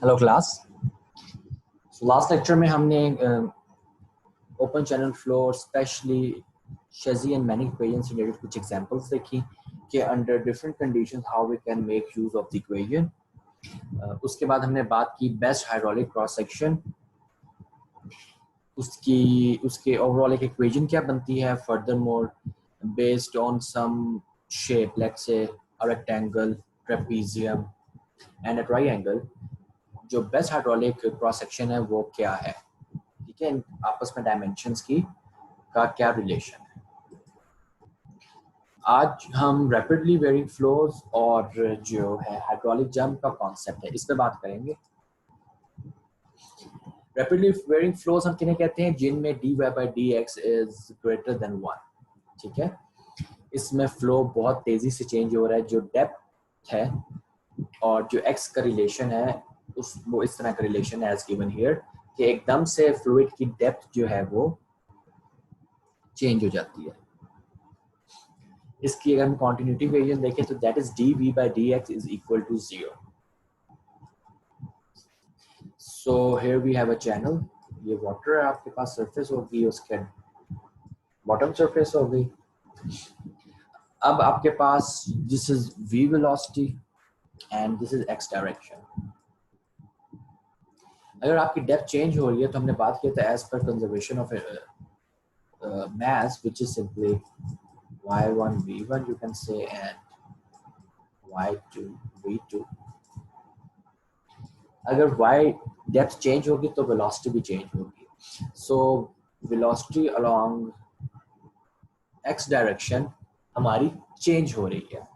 Hello class. Last lecture में हमने open channel flow और specially Chezy and Manning equation से रिलेटेड कुछ एग्जांपल्स देखी कि under different conditions how we can make use of the equation. उसके बाद हमने बात की बेस्ट हाइड्रोलिक क्रॉस सेक्शन, उसके ओवरऑल एक इक्वेशन क्या बनती है, further more based on some shape, let's say a rectangle, trapezium and a triangle. जो बेस्ट हाइड्रोलिक क्रॉस सेक्शन है वो क्या है, ठीक है, आपस में डायमेंशंस की का क्या रिलेशन है। आज हम रैपिडली वेरिंग फ्लोज और जो है हाइड्रोलिक जंप का कॉन्सेप्ट है इस पे बात करेंगे। रैपिडली वेरिंग फ्लोज हम किन्हें कहते हैं, जिनमें dy by dx is greater than 1, ठीक है। इसमें फ्लो बहुत तेजी से चेंज हो रहा है, जो डेप्थ है और जो x का रिलेशन है वो इस तरह का रिलेशन है एज गिवन हियर कि एकदम से फ्लूइड की डेप्थ जो है वो चेंज हो जाती है। इसकी अगर हम कॉन्टिन्यूटी इक्वेशन देखें तो that is dv by dx is equal to 0. So here we have a channel, ये वाटर है, आपके पास सरफेस होगी, उसके बॉटम सरफेस होगी। अब आपके पास this is v velocity and this is x direction. अगर आपकी डेप्थ चेंज हो रही है तो हमने बात किया था as per conservation of mass which is simply y1 v1 you can say and y2 v2। अगर y डेप्थ चेंज होगी तो वेलोसिटी भी चेंज होगी। So velocity along x direction हमारी चेंज हो रही है।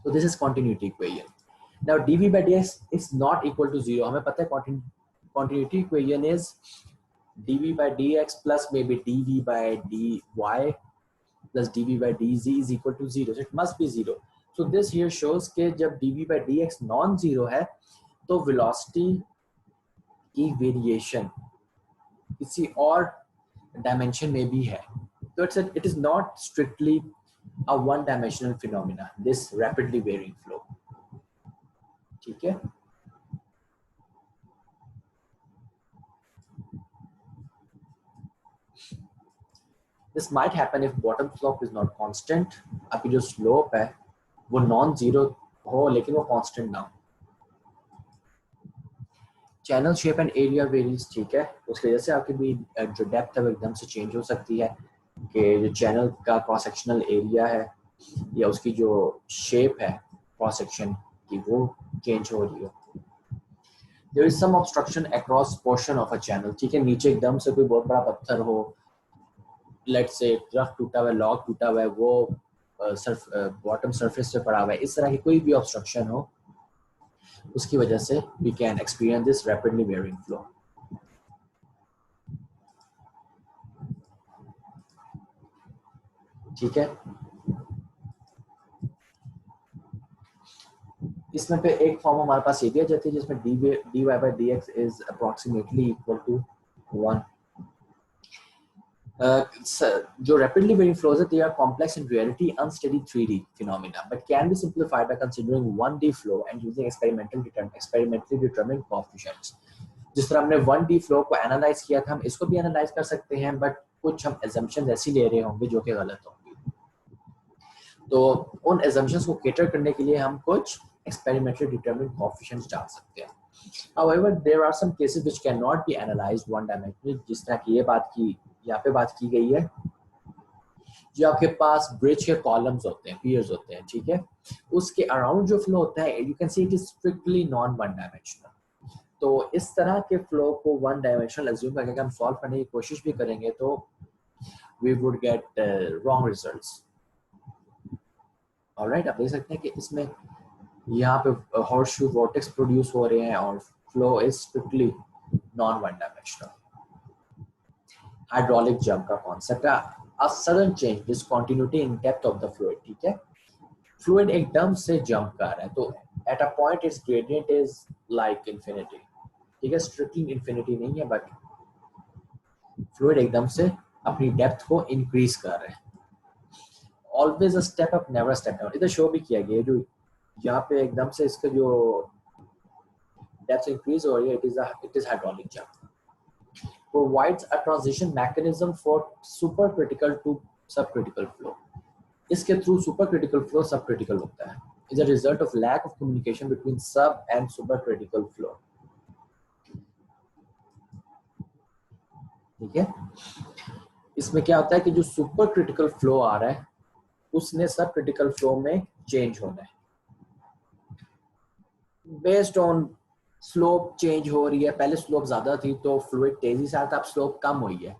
so this is continuity equation. Now dv by dx is not equal to 0. हमें पता है continuity equation is dv by dx plus maybe dv by dy plus dv by dz is equal to 0. So it must be 0. So this here shows कि जब dv by dx non zero है तो velocity की variation किसी और dimension में भी है। तो it is not strictly a one dimensional phenomena, this rapidly varying flow, ठीक है। This might happen if bottom slope is not constant. आपकी जो स्लोप है वो नॉन जीरो हो लेकिन वो कांस्टेंट ना हो। Channel shape and area varies, ठीक है, उसकी वजह से आपकी भी जो डेप्थ है वो एकदम से चेंज हो सकती है कि जो चैनल का क्रॉस सेक्शनल एरिया है या उसकी जो शेप है क्रॉस सेक्शन की वो चेंज हो रही हो। There is some obstruction across portion of a channel, ठीक है, नीचे एकदम से कोई बहुत बड़ा पत्थर हो, लेट्स से ट्रक टूटा हुआ है, लॉग टूटा हुआ है, वो बॉटम सरफेस पे पड़ा हुआ है, इस तरह की कोई भी ऑब्स्ट्रक्शन हो उसकी वजह से we can experience this rapidly varying flow। ठीक है, इसमें पे एक फॉर्म हमारे पास ये भी आ जाती है जिसमें dy by dx is approximately equal to 1। जो rapidly varying flows they are complex in reality, unsteady 3D phenomena, but can be simplified by considering 1D flow and using experimentally determined coefficients। जिस तरह हमने 1D flow को analyse किया था, हम इसको भी एनालाइज कर सकते हैं, बट कुछ हम assumptions ऐसी ले रहे होंगे जो कि गलत होंगी। तो उन assumptions को cater करने के लिए हम कुछ experimentally determined coefficients डाल सकते हैं। However, there are some cases which cannot be analyzed one dimensionally, जिस तरह की ये बात की यहाँ पे बात की गई है, जो आपके पास ब्रिज के कॉलम्स होते हैं, पियर्स होते हैं, ठीक है, उसके अराउंड जो फ्लो होता है you can see it is strictly non one dimensional. तो इस तरह के फ्लो को वन डायमेंशनल अज्यूम करके हम सॉल्व करने की कोशिश भी करेंगे तो we would get wrong results. Alright, आप देख सकते हैं कि इसमें यहाँ पे हॉर्सशू वॉर्टेक्स प्रोड्यूस हो रहे हैं और flow is strictly non one dimensional. Hydraulic jump का कॉन्सेप्ट है a sudden change discontinuity in depth of the fluid, ठीक है, फ्लूइड एकदम से जंप कर रहा है तो at a point its gradient is like infinity, ठीक है, स्ट्रिक्टली इंफिनिटी नहीं है बट फ्लूइड एकदम से अपनी डेप्थ को इंक्रीज कर रहा है। Always a step up never step down, इधर शो भी किया गया जो यहाँ पे एकदम से इसका जो डेप्थ इंक्रीज हो रही है, it is hydraulic jump. Provides a transition mechanism for super critical to sub critical flow. इसके through super critical flow sub critical होता है, is a result of lack of communication between sub and super critical flow. ठीक है, इसमें क्या होता है कि जो सुपर क्रिटिकल फ्लो आ रहा है उसने सब क्रिटिकल फ्लो में चेंज होना है, बेस्ड ऑन स्लोप चेंज हो रही है। पहले स्लोप ज्यादा थी तो फ्लूइड तेजी से आता, अब स्लोप कम हुई है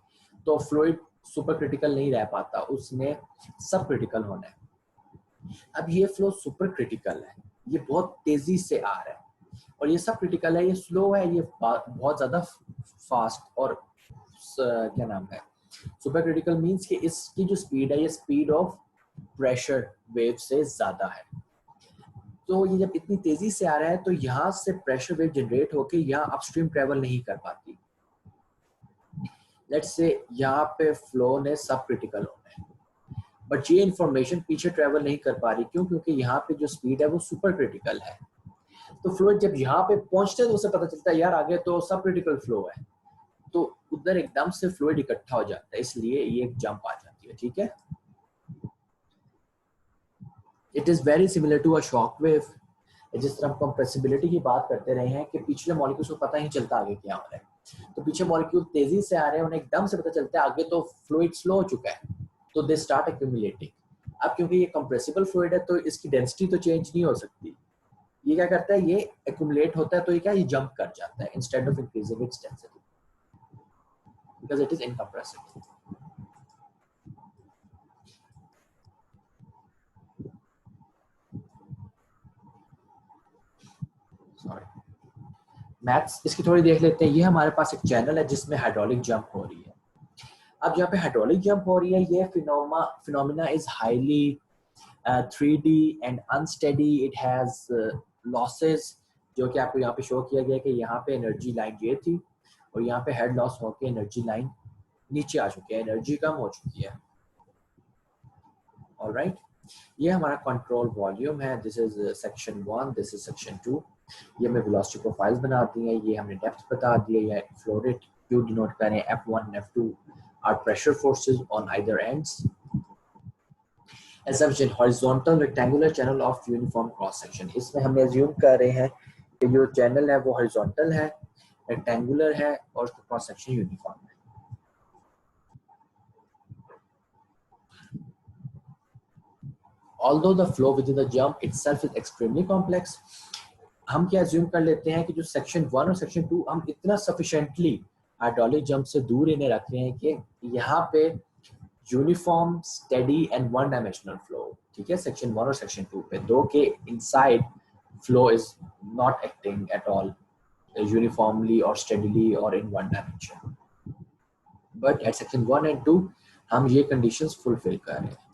तो फ्लूइड सुपर क्रिटिकल नहीं रह पाता, उसने सब क्रिटिकल होना है। अब ये फ्लो सुपर क्रिटिकल है, ये बहुत तेजी से आ रहा है, और ये सब क्रिटिकल है, ये स्लो है, ये बहुत ज्यादा फास्ट। और क्या नाम है, सुपर क्रिटिकल मींस कि इसकी जो स्पीड है ये स्पीड ऑफ प्रेशर वेव से ज्यादा है। तो ये जब इतनी तेजी से आ रहा है तो यहाँ से प्रेशर वेव जनरेट होके यहाँ अपस्ट्रीम ट्रेवल नहीं कर पाती। लेट्स से यहाँ पे फ्लो ने सब क्रिटिकल होना है, बट ये इंफॉर्मेशन पीछे ट्रेवल नहीं कर पा रही, क्यों? क्योंकि यहाँ पे जो स्पीड है वो सुपर क्रिटिकल है। तो फ्लूइड जब यहाँ पे पहुंचते हैं तो उसे पता चलता है यार आगे तो सब क्रिटिकल फ्लो है, तो उधर एकदम से फ्लूइड इकट्ठा हो जाता है, इसलिए ये एक जंप आ जाती है। ठीक है, it is very similar to a shock wave. जिस तरह हम कंप्रेसिबिलिटी की बात करते रहे हैं कि पिछले मॉलिक्यूल्स को पता ही चलता आगे क्या हो रहा है, तो पीछे मॉलिक्यूल तेजी से आ रहे हैं, उन्हें एकदम से पता चलता है आगे तो फ्लूइड स्लो हो चुका है, तो दे स्टार्ट एक्यूमुलेटिंग। अब क्योंकि ये कंप्रेसिबल फ्लूइड है तो इसकी डेंसिटी तो चेंज नहीं हो सकती, ये क्या करता है, ये एक्यूमुलेट होता है, तो ये क्या, ये जंप कर जाता है instead of increasing its density because it is incompressible. Sorry, maths इसकी थोड़ी देख लेते हैं। ये हमारे पास एक चैनल है जिसमें हाइड्रोलिक जंप हो रही है। अब जहाँ पे हाइड्रोलिक जंप हो रही है, ये phenomena is highly 3D and unsteady, it has losses, जो कि आपको यहाँ पे शो किया गया कि यहाँ पे एनर्जी लाइन ये थी और यहाँ पे हेड लॉस होके एनर्जी लाइन नीचे आ चुकी है, एनर्जी कम हो चुकी है। ऑलराइट, ये हमारा कंट्रोल वॉल्यूम है, this is section 1, this is section 2। ये हमने वेलोसिटी प्रोफाइल्स बना दी हैं, ये हमने डेप्थ बता दी है, ये फ्लो रेट क्यू डिनोट करें, F1 and F2 are pressure forces on either ends. Assumption horizontal rectangular channel of uniform cross section, इसमें हम assume कर रहे हैं कि जो चैनल है वो horizontal है, rectangular है और उसका क्रॉस सेक्शन यूनिफॉर्म है। Although the flow within the jump itself is extremely complex, हम क्या assume कर लेते हैं कि जो सेक्शन 1 और सेक्शन 2 हम इतना sufficiently हाइड्रोलिक जंप से दूर इन्हें रख रहे हैं कि यहाँ पे uniform, steady and one dimensional flow. ठीक है, सेक्शन 1 और सेक्शन 2 पे, दो के inside flow is not acting at all uniformly और स्टेडीली और in one dimension, but at section 1 and 2 हम ये कंडीशंस फुलफिल कर रहे हैं।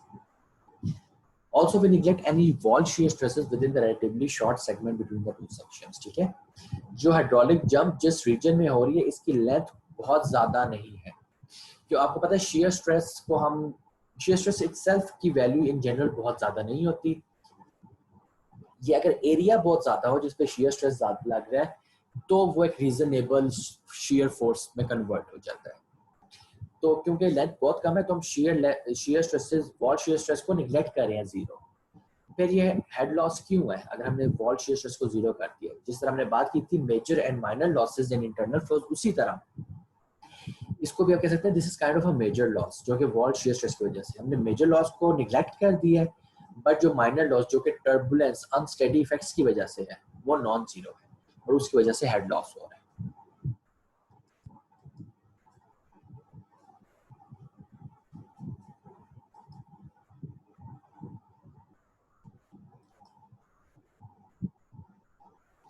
Also, we neglect any wall shear stresses within the relatively short segment between the two sections. ठीक है, जो हाइड्रोलिक जंप जिस रीजन में हो रही है इसकी लेंथ बहुत ज्यादा नहीं है, जो आपको पता है shear stress को हम, shear stress itself की वैल्यू इन जनरल बहुत ज्यादा नहीं होती। ये अगर एरिया बहुत ज्यादा हो जिसपे shear stress ज्यादा लग रहा है तो वो एक रीजनेबल shear force में कन्वर्ट हो जाता है। तो क्योंकि लेंथ बहुत कम है तो हम shear stresses, wall shear stress को निगलेक्ट कर रहे हैं जीरो। फिर ये हेड लॉस क्यों है? अगर हमने वॉल shear stress को जीरो कर दिया, जिस तरह हमने बात की थी major and minor losses in internal flows, उसी तरह इसको भी आप कह सकते हैं this is kind of a major loss, जो कि वॉल shear stress की वजह से हमने मेजर लॉस को निगलेक्ट कर दिया है, बट जो माइनर लॉस जो कि टर्बुलेंस, अनस्टेडी इफेक्ट्स की वजह से है वो नॉन जीरो है और उसकी वजह से हेड लॉस हो रहा है।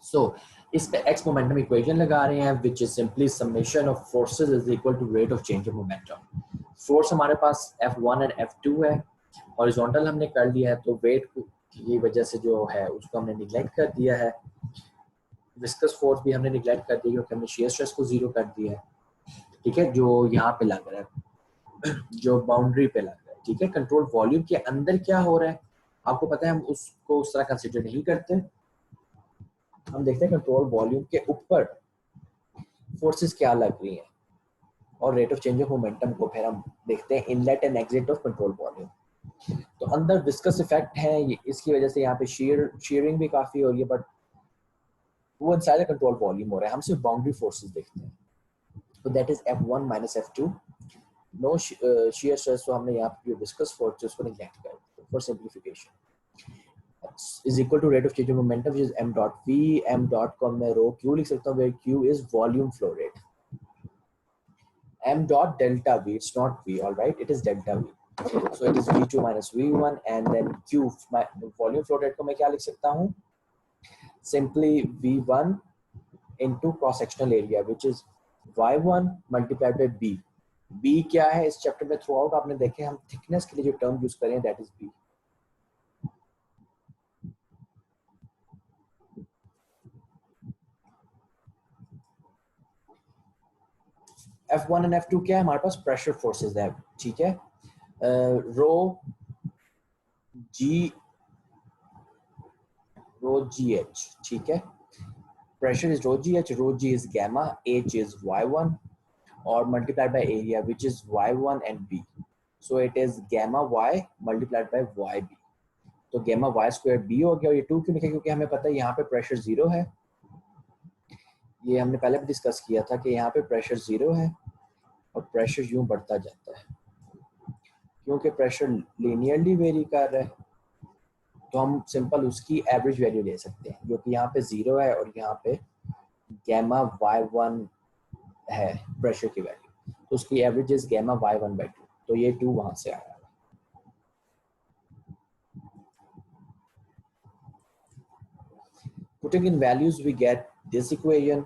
So, इस पे x मोमेंटम इक्वेशन लगा रहे हैं which is simply summation of forces is equal to rate of change of momentum। Force हमारे पास F1 और F2 है, हॉरिजॉन्टल हमने कर लिया है तो वेट की वजह से जो है उसको हमने निगलेक्ट कर दिया है, विस्कस फोर्स भी हमने निगलेक्ट कर दिया क्योंकि हमने shear stress को जीरो कर दिया है। ठीक है, जो यहाँ पे लग रहा है, जो बाउंड्री पे लग रहा है। ठीक है, कंट्रोल वॉल्यूम के अंदर क्या हो रहा है आपको पता है, हम उसको उस तरह कंसिडर नहीं करते। हम देखते हैं कंट्रोल वॉल्यूम के ऊपर फोर्सेस क्या लग रही हैं और rate of change of momentum को फिर हम देखते हैं inlet and exit of control volume. तो अंदर विस्कस इफेक्ट है, इसकी वजह से यहाँ पे शीयरिंग भी काफी हो रही है, बट वो इनसाइड द कंट्रोल वॉल्यूम हो रहा है। हम सिर्फ बाउंड्री फोर्सेस देखते हैं, तो that is F1 minus F2, no shear stress। तो हमने यहाँ पे विस्कस फोर्स उसको नेग्लेक्ट कर दिया for simplification. is equal to rate of change of momentum, which is m dot v। m dot को मैं रो q लिख सकता हूँ, where q is volume flow rate। m dot delta v, it's not v, all right, it is delta v, so it is v2 minus v1, and then q, my volume flow rate को मैं क्या लिख सकता हूँ, simply v1 into cross sectional area, which is y1 multiplied by b। b क्या है इस chapter में थ्रू आउट आपने देखे, हम थिकनेस के लिए जो टर्म यूज करें that is b। F1 and F2 क्या है, हमारे पास प्रेशर फोर्सेस है, ठीक है। रो जी एच, ठीक है। Pressure is rho g is gamma, h is y1 और multiplied by area which is y1 and b, so it is gamma y multiplied by yb। तो गैमा y स्क्वायर b हो गया, और ये 2 क्यों लिखा, क्योंकि हमें पता है यहाँ पे प्रेशर 0 है। ये हमने पहले भी डिस्कस किया था कि यहाँ पे प्रेशर 0 है और प्रेशर यूं बढ़ता जाता है क्योंकि प्रेशर लीनियरली वेरी कर रहा है, तो हम सिंपल उसकी एवरेज वैल्यू ले सकते हैं जो कि यहाँ पे 0 है और यहाँ पे गैमा y1 है प्रेशर की वैल्यू, तो उसकी एवरेज इज गैमा y1/2, तो ये 2 वहां से आया। Putting in values we get this equation.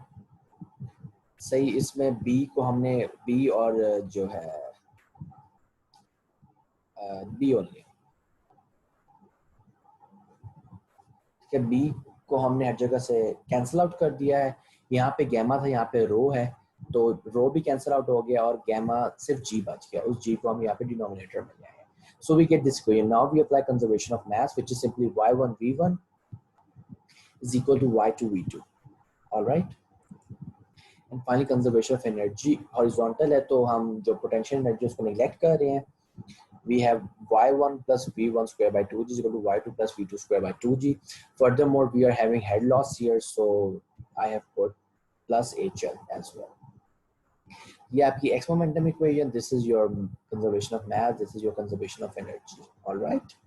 सही, इसमें b को हमने b और जो है b ओनली, ठीक है, b को हमने हर जगह से कैंसिल आउट कर दिया है। यहाँ पे गैमा था, यहाँ पे रो है, तो रो भी कैंसिल आउट हो गया और गैमा सिर्फ g बच गया, उस g को हम यहाँ पे डिनोमिनेटर में ले आए। So we get this equation. Now we apply conservation of mass, which is simply y1 v1 is equal to y2 v2. All right. And finally conservation of energy horizontal है, तो हम जो potential energy उसको neglect कर रहे हैं। We have y1 plus v1 square by 2g is equal to y2 plus v2 square by 2g. Furthermore, we are having head loss here, so I have put plus hl as well. ये आपकी x momentum equation, this is your conservation of mass, this is your conservation of energy. All right.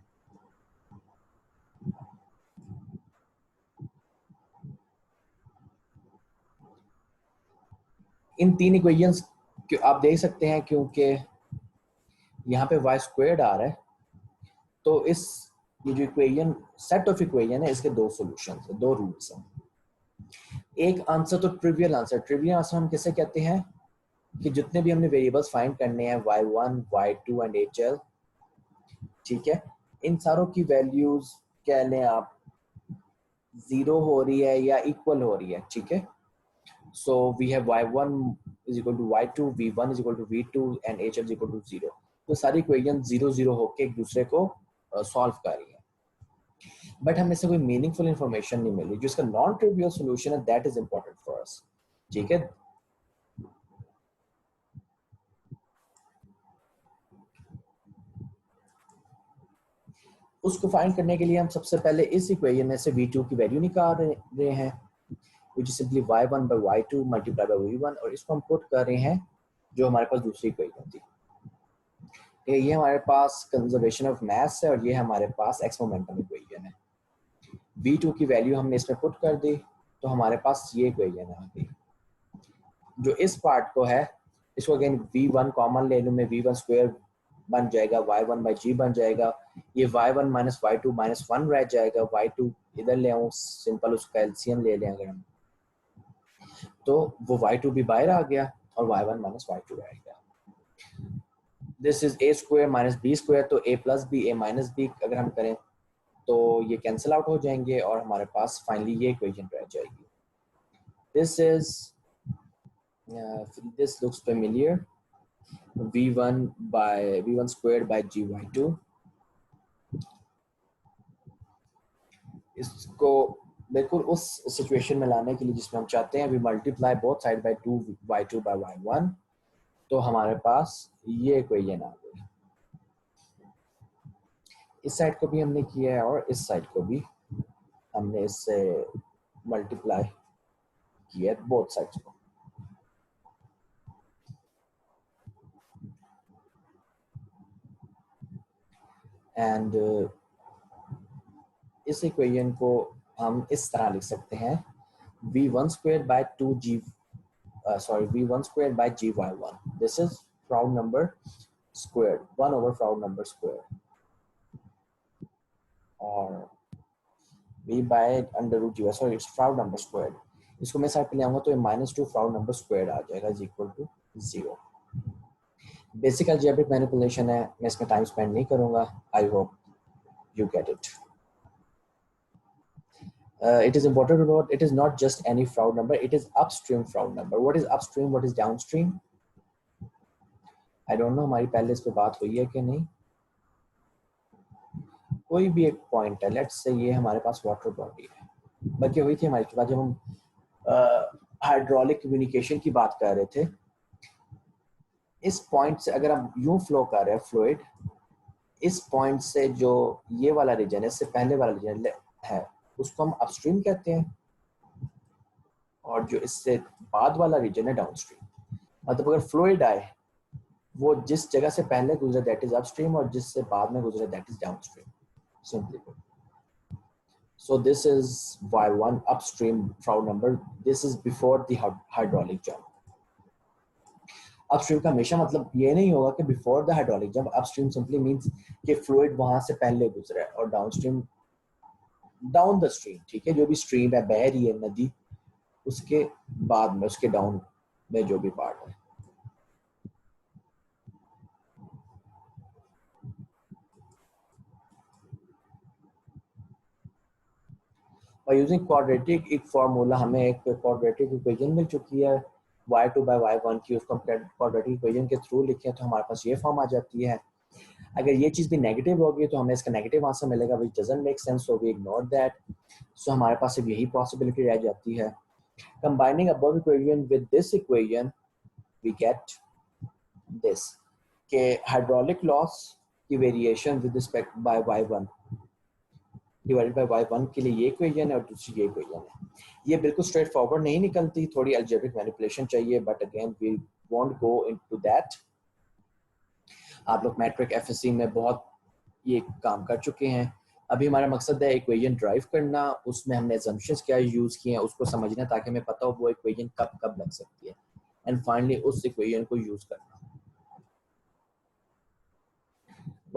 इन तीन equations आप देख सकते हैं, क्योंकि यहाँ पे y स्क्वायर्ड आ रहा है, तो इस ये जो इक्वेशन सेट ऑफ इक्वेशन है इसके दो सॉल्यूशंस है, दो रूल्स हैं। एक आंसर तो ट्रिवियल आंसर हम किसे कहते हैं कि जितने भी हमने वेरिएबल्स फाइंड करने हैं y1 y2 एंड hl, ठीक है, इन सारों की वैल्यूज कह लें आप 0 हो रही है या इक्वल हो रही है, ठीक है। So we have y1 is equal to y2, v1 is equal to v2 and hl is equal to 0. तो सारी इक्वेशन 0 होके एक दूसरे को सॉल्व कर रही है, बट हमें से कोई मीनिंगफुल इंफॉर्मेशन नहीं मिली। जो इसका नॉन ट्रिवियल सॉल्यूशन है that is important for us, ठीक है। उसको फाइंड करने के लिए हम सबसे पहले इस इक्वेशन में से v2 की वैल्यू निकाल रहे हैं, which is simply y1 by y2 multiplied by v1, और इसको हम पुट कर रहे हैं जो हमारे पास दूसरी इक्वेशन थी। ये हमारे पास कंजर्वेशन ऑफ मास है और ये हमारे पास एक्स मोमेंटम इक्वेशन है। v2 की वैल्यू हमने इसमें पुट कर दी, तो हमारे पास ये इक्वेशन आ गई। जो इस पार्ट को है इसको अगेन v1 कॉमन ले लूँ मैं, v1 स्क्वायर बन जाएगा, y1 by g बन जाएगा, ये y1 माइनस y2 माइनस 1 रह जाएगा, y2 इधर ले आऊँ, सिंपल उसका एलसीएम ले लें अगर हम, तो वो y2 भी बाहर आ गया और y1 माइनस y2 रह गया। This is a square minus b square, तो a plus b a minus b अगर हम करें तो ये कैंसिल आउट हो जाएंगे और हमारे पास फाइनली ये इक्वेशन रह जाएगी। This is this looks familiar, v1 squared by gy2, इसको बिल्कुल उस सिचुएशन में लाने के लिए जिसमें हम चाहते हैं we multiply both side by 2 y2 by y1, तो हमारे पास ये इक्वेशन आ गई। इस साइड को भी हमने किया है और इस साइड को भी हमने इससे मल्टीप्लाई किया है, बोथ साइड्स को। एंड इस इक्वेशन को हम इस तरह लिख सकते हैं v1 squared by 2g v1 squared by gy1, this is Froude number squared 1 over Froude number squared, और v by under root gy, sorry it's Froude number squared, इसको मैं साइड पे ले आऊंगा तो ये -2 Froude number squared आ जाएगा is equal to 0। Basic algebraic manipulation है, मैं इसमें टाइम स्पेंड नहीं करूंगा, I hope you get it. It is important to note it is not just any Froude number, it is upstream Froude number. What is upstream, what is downstream? I don't know, हमारी पहले इस पे बात हुई है कि नहीं। कोई भी एक पॉइंट है, लेट्स से ये हमारे पास वाटर बॉडी है, बल्कि हुई थी हमारी बात जब हम हाइड्रोलिक कम्युनिकेशन की बात कर रहे थे। इस पॉइंट से अगर हम यूं फ्लो कर रहे हैं फ्लूइड, इस पॉइंट से जो ये वाला रीजन है, इससे पहले वाला रीजन है, उसको हम अपस्ट्रीम कहते हैं, और जो इससे बाद वाला रीजन है डाउनस्ट्रीम। मतलब अगर फ्लूइड आए, वो जिस जगह से पहले गुजरे दैट इज अपस्ट्रीम, और जिससे बाद में गुजरे that is downstream, simply put. So this is y1 upstream Froude number. This is before the hydraulic jump. Upstream का हमेशा मतलब ये नहीं होगा कि before the hydraulic jump. Upstream simply means कि फ्लूइड वहां से पहले गुजरा है, और डाउनस्ट्रीम डाउन द स्ट्रीम, ठीक है, जो भी स्ट्रीम है, बह रही है नदी, उसके बाद में, उसके डाउन में जो भी पार्ट है। और यूजिंग क्वाड्रेटिक एक फार्मूला, हमें एक क्वाड्रेटिक इक्वेशन मिल चुकी है y2 by y1 की, उसको क्वाड्रेटिक इक्वेशन के थ्रू लिखें तो हमारे पास ये फॉर्म आ जाती है। अगर ये चीज़ भी नेगेटिव होगी तो हमें इसका नेगेटिव आंसर मिलेगा, which doesn't make sense, so we ignore that. So हमारे पास सिर्फ यही पॉसिबिलिटी रह जाती है। Combining above equation with this equation we get this, के हाइड्रोलिक लॉस की variation with respect by y1 divided by y1 के लिए ये इक्वेशन है, और दूसरी ये इक्वेशन है। ये बिल्कुल स्ट्रेट फॉरवर्ड नहीं निकलती, थोड़ी अलजेब्रिक मैनिपुलेशन चाहिए, but again we won't go into that. आप लोग मैट्रिक एफएससी में बहुत ये काम कर चुके हैं। अभी हमारा मकसद है इक्वेशन ड्राइव करना, उसमें हमने assumptions क्या यूज किए हैं उसको समझना, ताकि हमें पता हो वो इक्वेशन कब कब लग सकती है, एंड फाइनली उस इक्वेशन को यूज करना।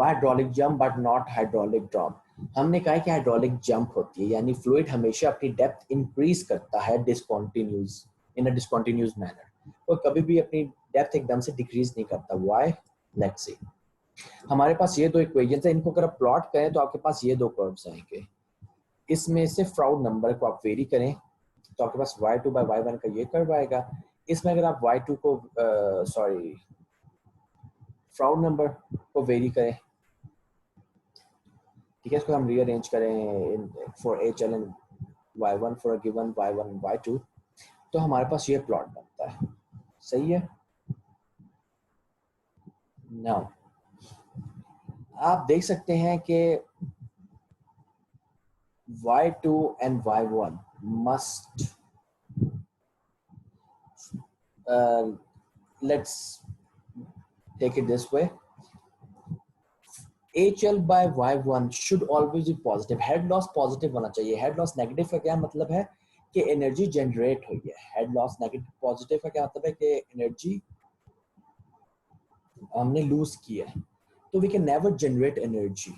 Hydraulic jump but not hydraulic drop. हमने कहा कि हाइड्रोलिक जंप होती है, यानी फ्लूइड हमेशा अपनी डेप्थ इंक्रीज करता है डिसकंटिन्यूअस, इन अ डिसकंटिन्यूअस मैनर, और कभी भी अपनी डेप्थ एकदम से डिक्रीज नहीं करता। व्हाई? Let's see. हमारे पास ये दो इक्वेशंस हैं, इनको अगर आप प्लॉट करें तो आपके पास ये दो कर्व्स आएंगे। इसमें से फ्राउड नंबर को आप वेरी करें तो आपके पास y2 by y1 का ये कर्व आएगा। इसमें अगर आप y2 को फ्राउड नंबर को वेरी करें, ठीक है, इसको हम रीअरेंज करें for HL and y1 for a given y1 and y2, तो हमारे पास ये प्लॉट बनता है। सही है। नाउ आप देख सकते हैं कि y2 and y1 must let's take it this way, HL by y1 should always be positive। Head loss positive होना चाहिए। हेड लॉस नेगेटिव का क्या मतलब है कि एनर्जी जनरेट हुई है। हेड लॉस नेगेटिव, पॉजिटिव का क्या मतलब है कि एनर्जी हमने लूज किया है। तो we can never generate energy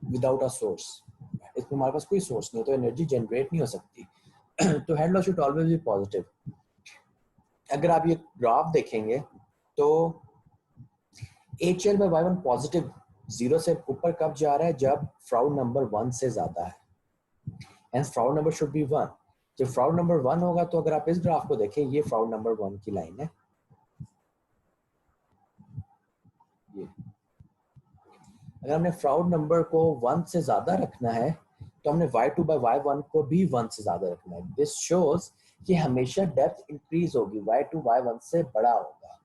without a source. इसमें हमारे पास कोई सोर्स नहीं है, तो एनर्जी जनरेट नहीं हो सकती। तो head loss should always be positive. अगर आप ये ग्राफ देखेंगे तो HL by y1 positive, zero से ऊपर कब जा रहा है? जब फ्राउड नंबर 1 से ज्यादा है, and Froude number should be 1। जब फ्राउड नंबर 1 होगा तो अगर आप इस ग्राफ को देखें, ये फ्राउड नंबर 1 की लाइन है। ये अगर हमने फ्राउड नंबर को 1 से ज्यादा रखना है तो हमने y2 by y1 को भी 1 से ज्यादा रखना है. दिस शोज कि हमेशा डेप्थ इंक्रीज होगी, y2 y1 से बड़ा होगा.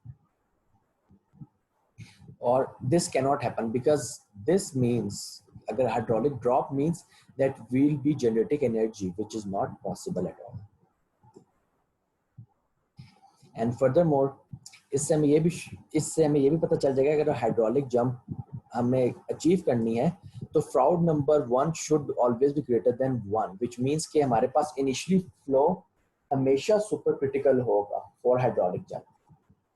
और this cannot happen because this means, अगर hydraulic drop means that will be generating energy which is not possible at all. And furthermore इससे हमें ये भी पता चल जाएगा अगर हाइड्रोलिक जंप हमें अचीव करनी है तो Froude number 1 should always be greater than 1, which means कि हमारे पास इनिशियली फ्लो हमेशा सुपर क्रिटिकल होगा फॉर हाइड्रोलिक जंप.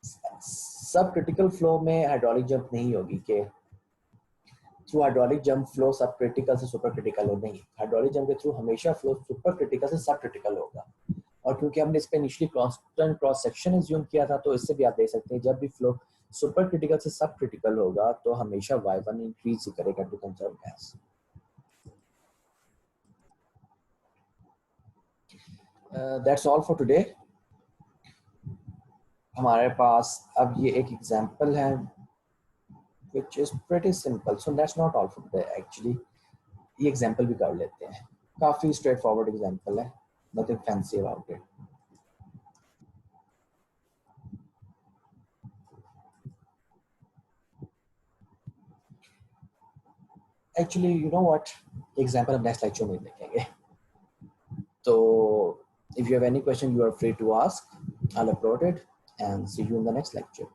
सब क्रिटिकल फ्लो में हाइड्रोलिक जंप नहीं होगी कि through hydraulic jump flow sub critical से सुपर क्रिटिकल हो, नहीं. हाइड्रोलिक जंप के थ्रू हमेशा फ्लो सुपर क्रिटिकल से सब क्रिटिकल होगा. और क्योंकि हमने इस पे initially constant cross section assume किया था, तो इससे भी आप देख सकते हैं जब भी फ्लो सुपर क्रिटिकल से सब क्रिटिकल होगा तो हमेशा y1 इंक्रीज करेगा to conserve gas. That's all for today. हमारे पास अब ये एक एग्जांपल है which is pretty simple, so that's not all for today actually. ये एग्जांपल भी कर लेते हैं, काफी स्ट्रेट फॉरवर्ड एग्जांपल है, nothing fancy about it. Actually, you know what? Example हम next lecture में देखेंगे. So, if you have any question, you are free to ask. I'll upload it and see you in the next lecture.